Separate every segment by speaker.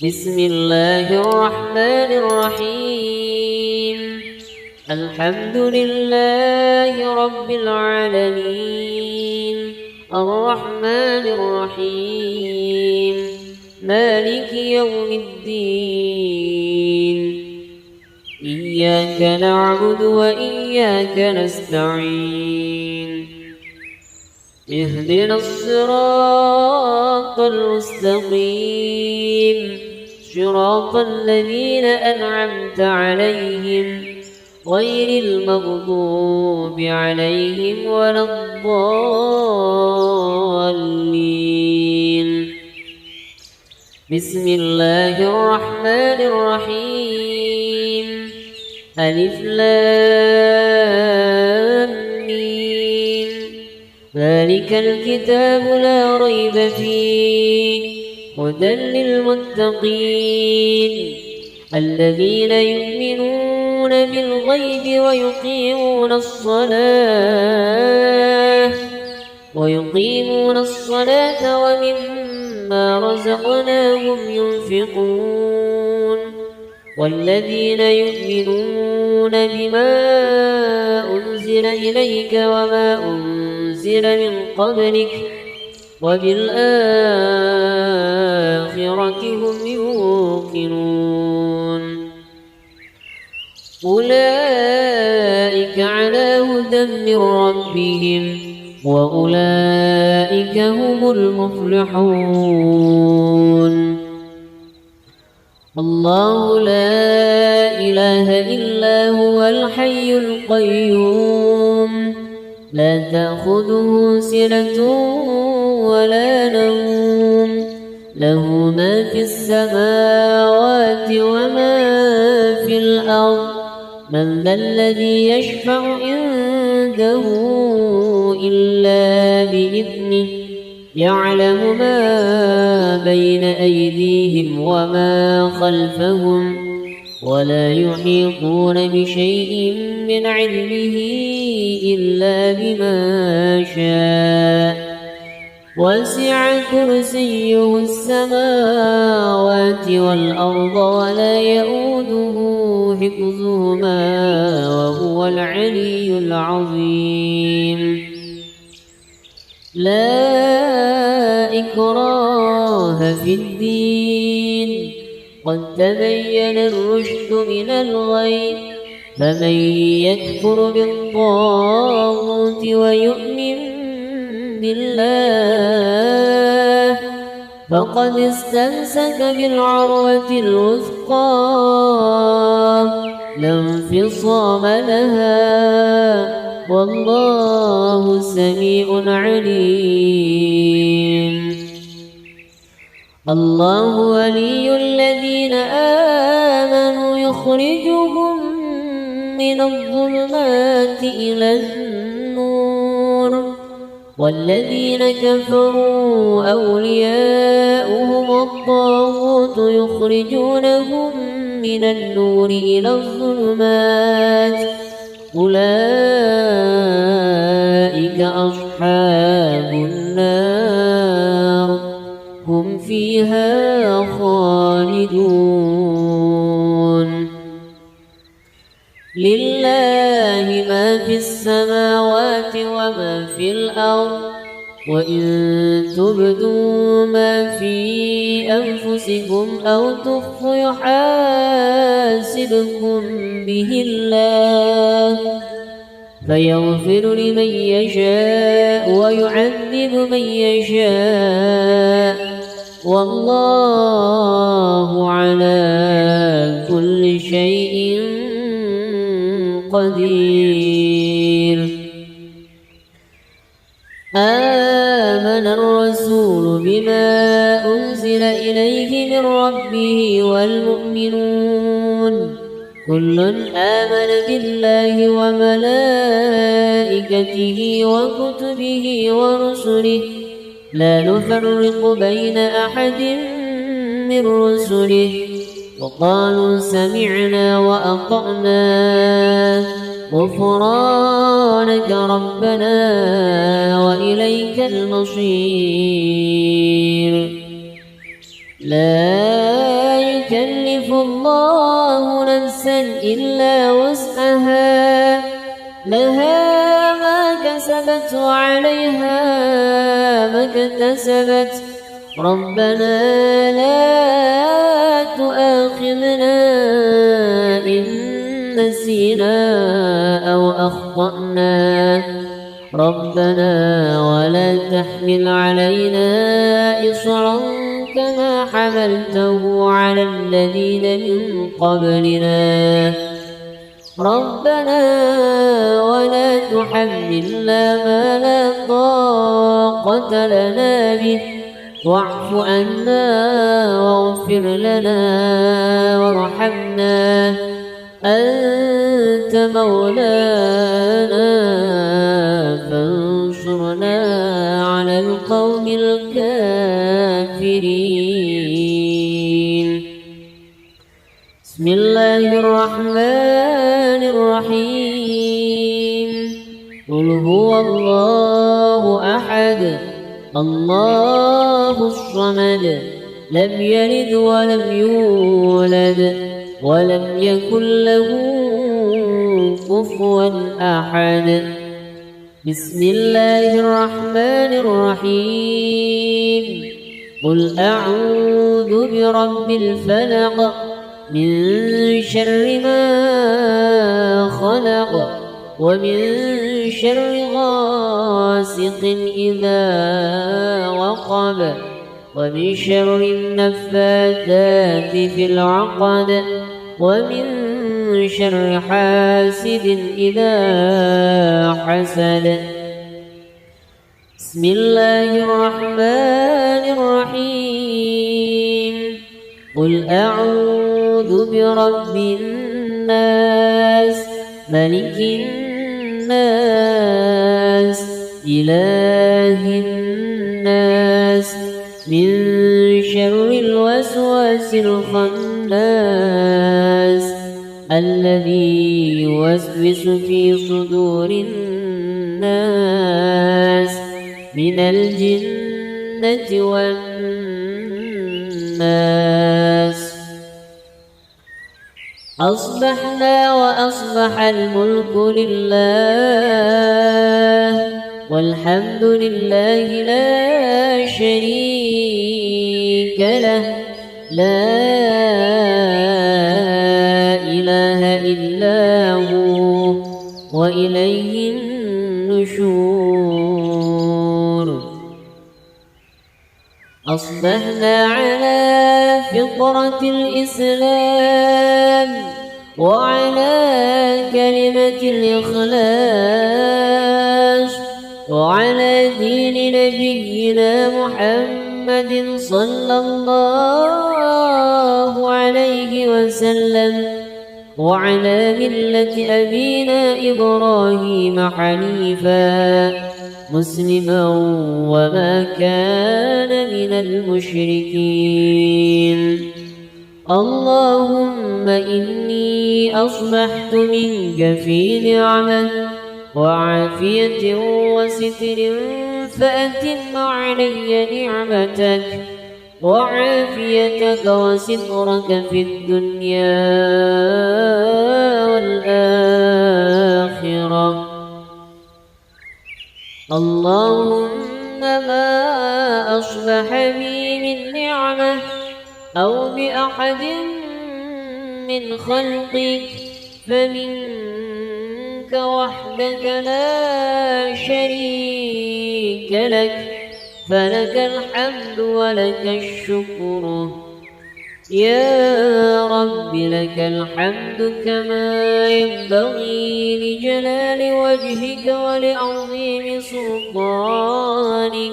Speaker 1: بسم الله الرحمن الرحيم. الحمد لله رب العالمين، الرحمن الرحيم، مالك يوم الدين. إياك نعبد وإياك نستعين. اهدنا الصراط المستقيم، صراط الذين أنعمت عليهم غير المغضوب عليهم ولا الضالين. بسم الله الرحمن الرحيم. ألف لام ميم. ذلك الكتاب لا ريب فيه هدى للمتقين الذين يؤمنون بالغيب ويقيمون الصلاة ومما رزقناهم ينفقون والذين يؤمنون بما أنزل إليك وما أنزل من قبلك وبالآخرة هم يوقنون. أولئك على هدى من ربهم وأولئك هم المفلحون. الله لا إله إلا هو الحي القيوم، لا تأخذه سنة ولا نوم، له ما في السماوات وما في الأرض. من ذا الذي يشفع عنده إلا بإذنه، يعلم ما بين أيديهم وما خلفهم، ولا يحيطون بشيء من علمه إلا بما شاء. وسع كرسيه السماوات والأرض ولا يئوده حفظهما وهو العلي العظيم. لا إكراه في الدين، قد تبين الرشد من الغي، فمن يكفر بالطاغوت ويؤمن بالله فقد استمسك بالعروة الوثقى لا انفصام لها، والله سميع عليم. الله ولي الذين آمنوا يخرجهم من الظلمات إلى النور، والذين كفروا أولياؤهم الطاغوت يخرجونهم من النور إلى الظلمات. أولئك أصحاب النار، هم فيها خالدون. لله ما في السماوات وما في الأرض، وإن تبدوا ما في أنفسكم أو تخفوا يحاسبكم به الله، فيغفر لمن يشاء ويعذب من يشاء، والله على كل شيء قدير. آمن الرسول بما أنزل إليه من ربه والمؤمنون كل آمن بالله وملائكته وكتبه ورسله لا نفرق بين أحد من رسله، وقالوا سمعنا وأطعنا غفرانك ربنا وإليك المصير. لا إلا وسعها لها ما كسبت وعليها ما اكتسبت ربنا لا تؤاخذنا إن نسينا أو أخطأنا ربنا ولا تحمل علينا إصرا كما حملته على الذين من قبلنا ربنا ولا تحملنا ما لا طاقة لنا به واعف عنا واغفر لنا وارحمنا أنت مولانا فانصرنا على القوم الكافرين. بسم الله الرحمن الرحيم. قل هو الله أحد الله الصمد لم يلد ولم يولد ولم يكن له كفوا أحد. بسم الله الرحمن الرحيم. قل أعوذ برب الفلق من شر ما خلق ومن شر غاسق إذا وقب ومن شر النفاثات في العقد ومن شر حاسد إذا حسد. بسم الله الرحمن الرحيم. قل أعوذ برب الناس ملك الناس إله الناس من شر الوسواس الخناس الذي يوسوس في صدور الناس من الجنة والناس. أصبحنا وأصبح الملك لله والحمد لله لا شريك له لا إله إلا هو وإليه النشور. أصبحنا على فطرة الإسلام وعلى كلمة الإخلاص وعلى دين نبينا محمد صلى الله عليه وسلم وعلى ملة أبينا إبراهيم حنيفا مسلما وما كان من المشركين. اللهم إني أصبحت منك في نعمة وعافية وستر فأتم علي نعمتك وعافيتك وسترك في الدنيا والآخرة. اللهم ما أصبح بي من نعمة أو بأحد من خلقك فمنك وحدك لا شريك لك فلك الحمد ولك الشكر. يا رب لك الحمد كما ينبغي لجلال وجهك ولعظيم سلطانك.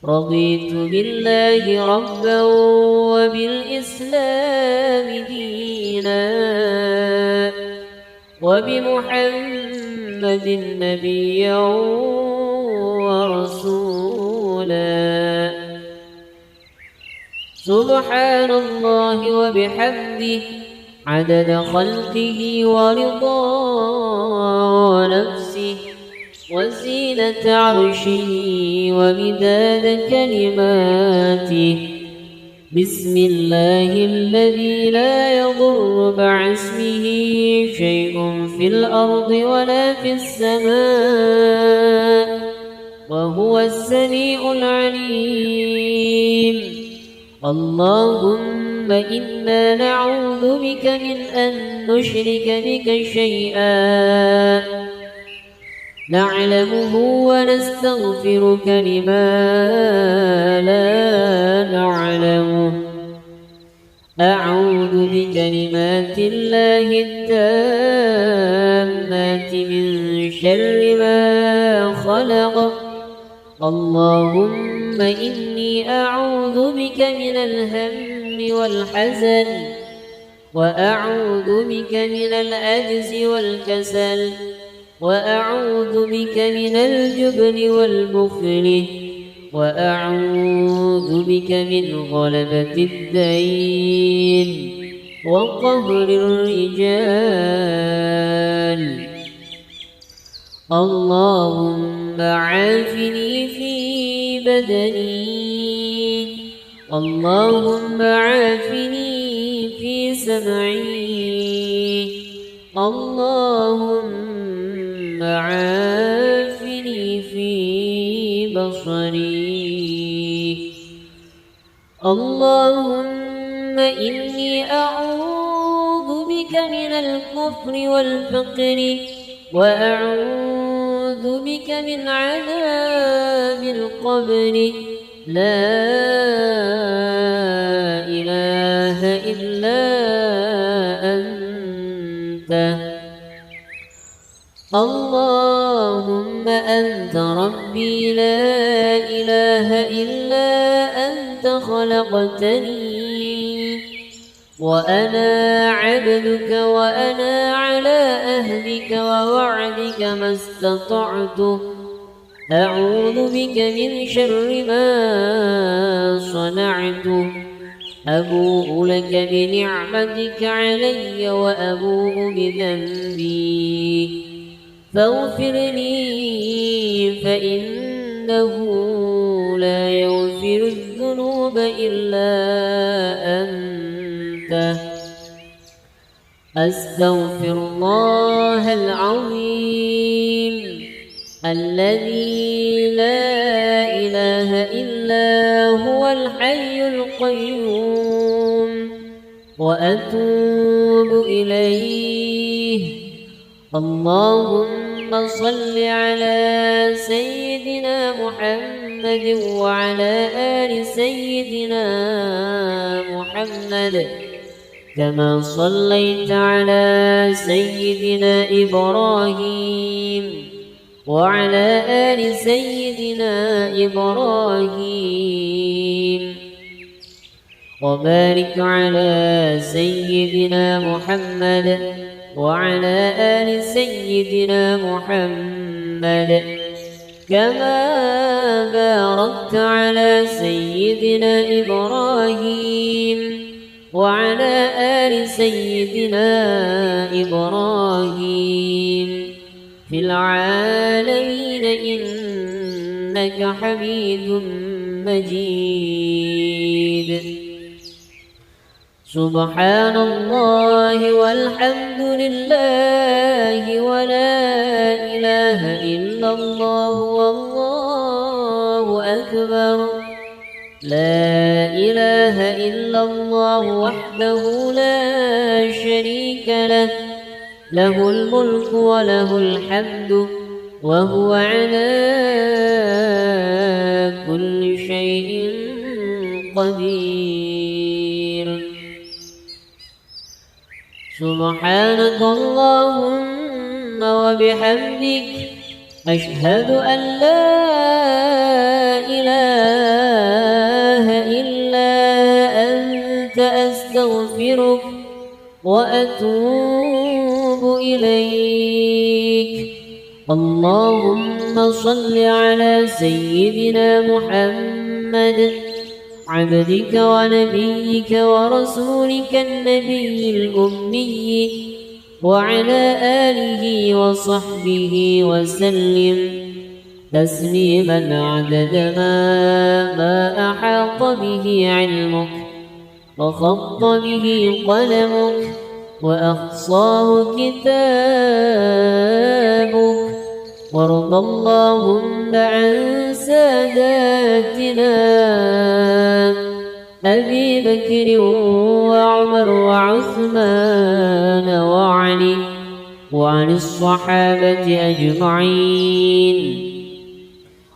Speaker 1: رضيت بالله ربا وبالإسلام دينا وبمحمد نبيا ورسولا. سبحان الله وبحمده عدد خلقه ورضا نفسه وزينة عرشه ومداد كلماته. بسم الله الذي لا يضر مع اسمه شيء في الأرض ولا في السماء وهو السميع العليم. اللهم إنا نعوذ بك من أن نشرك بك شيئا نعلمه ونستغفرك لما لا نعلمه. أعوذ بكلمات الله التامات من شر ما خلق. اللهم إني أعوذ بك من الهم والحزن وأعوذ بك من العجز والكسل وأعوذ بك من الجبن والبخل وأعوذ بك من غلبة الدين وقهر الرجال. اللهم عافني في بدني. اللهم عافني في سمعي. اللهم عافني في بصري. اللهم إني أعوذ بك من الكفر والفقر وأعوذ بك من عذاب القبر. لا إله إلا أنت. اللهم أنت ربي لا إله إلا أنت خلقتني وأنا عبدك وأنا على أهلك ووعدك ما استطعت. أعوذ بك من شر ما صنعت. أبوء لك بنعمتك علي وأبوء بذنبي فاغفر لي فإنه لا يغفر الذنوب إلا أنت. أستغفر الله العظيم الذي لا إله إلا هو الحي القيوم وأتوب إليه. اللهم صل على سيدنا محمد وعلى آل سيدنا محمد كما صليت على سيدنا إبراهيم وعلى آل سيدنا إبراهيم وبارك على سيدنا محمد وعلى آل سيدنا محمد كما باركت على سيدنا إبراهيم وعلى آل سيدنا إبراهيم في العالمين إنك حميد مجيد. سبحان الله والحمد لله ولا إله إلا الله والله أكبر. لا إله إلا الله وحده لا شريك له له الملك وله الحمد وهو على كل شيء قدير. سبحانك اللهم وبحمدك أشهد أن لا إله إلا أنت أستغفرك وأتوب إليك. اللهم صل على سيدنا محمد عبدك ونبيك ورسولك النبي الأمي وعلى آله وصحبه وسلم تسليما عدد ما أحاط به علمك وخط به قلمك وأحصاه كتابك. وارض اللهم عن ساداتنا أبي بكر وعمر وعثمان وعلي وعن الصحابة أجمعين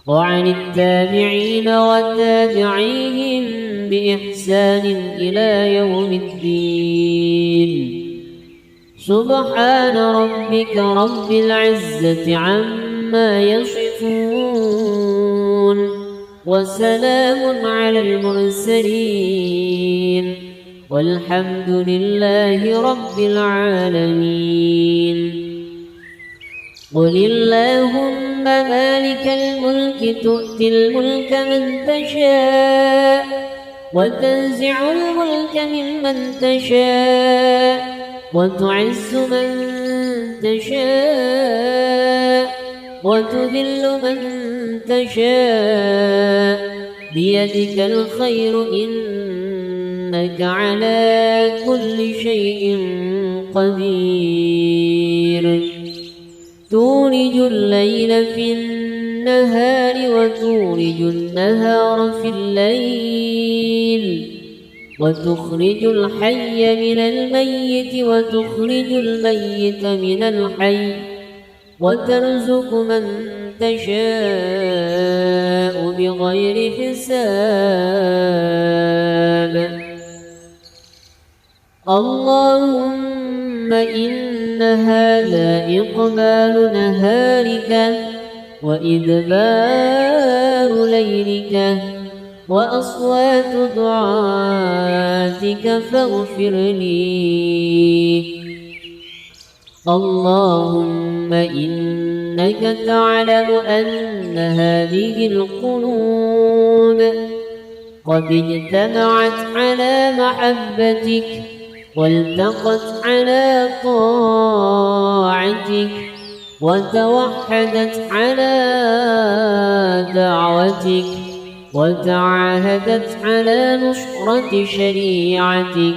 Speaker 1: وعن التابعين وتابعيهم بإحسان إلى يوم الدين. سبحان ربك رب العزة عما يصفون وسلام على المرسلين والحمد لله رب العالمين. قل اللهم مالك الملك تؤتي الملك من تشاء وتنزع الملك ممن تشاء وتعز من تشاء وتذل من تشاء بيدك الخير إنك على كل شيء قدير. تولج الليل في النهار وتولج النهار في الليل وتخرج الحي من الميت وتخرج الميت من الحي وترزق من تشاء بغير حساب. اللهم إن هذا إقبال نهارك وإدبار ليلك وأصوات دعاتك فاغفر لي. اللهم إنك تعلم أن هذه القلوب قد اجتمعت على محبتك والتقت على طاعتك وتوحدت على دعوتك وتعاهدت على نصرة شريعتك